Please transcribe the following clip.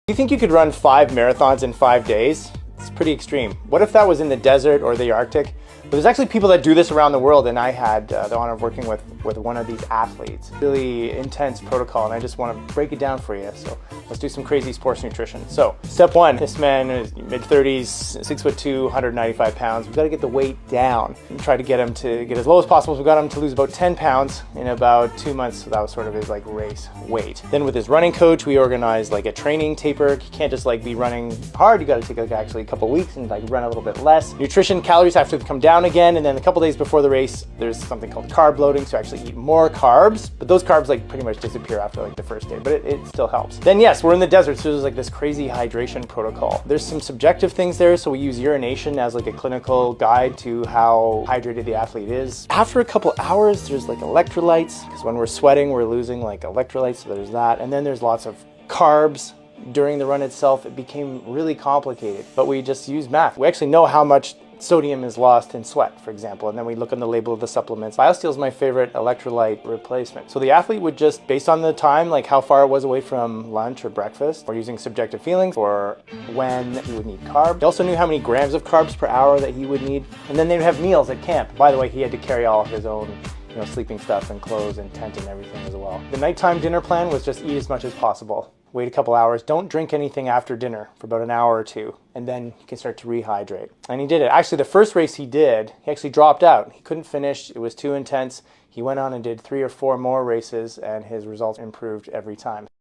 Do you think you could run 5 marathons in 5 days? It's pretty extreme. What if that was in the desert or the Arctic? There's actually people that do this around the world, and I had the honor of working with one of these athletes. Really intense protocol, and I just want to break it down for you. So let's do some crazy sports nutrition. So step one, this man is mid-30s, 6'2", 195 pounds. We've got to get the weight down and try to get him to get as low as possible. So we got him to lose about 10 pounds in about 2 months. So that was sort of his like race weight. Then with his running coach, we organized like a training taper. You can't just like be running hard. You got to take like actually a couple weeks and like run a little bit less. Nutrition, calories have to come down again, and then a couple days before the race there's something called carb-loading, so actually eat more carbs, but those carbs like pretty much disappear after like the first day, but it still helps. Then yes, we're in the desert, so there's like this crazy hydration protocol. There's some subjective things there, so we use urination as like a clinical guide to how hydrated the athlete is. After a couple hours there's like electrolytes, because when we're sweating we're losing like electrolytes, so there's that. And then there's lots of carbs. During the run itself it became really complicated, but we just use math. We actually know how much sodium is lost in sweat, for example, and then we look on the label of the supplements. BioSteel is my favorite electrolyte replacement. So the athlete would just, based on the time, like how far it was away from lunch or breakfast, or using subjective feelings for when he would need carbs. He also knew how many grams of carbs per hour that he would need, and then they'd have meals at camp. By the way, he had to carry all of his own sleeping stuff and clothes and tent and everything as well. The nighttime dinner plan was just eat as much as possible. Wait a couple hours. Don't drink anything after dinner for about an hour or two, and then you can start to rehydrate. And he did it. Actually, the first race he did, he actually dropped out. He couldn't finish. It was too intense. He went on and did 3 or 4 more races, and his results improved every time.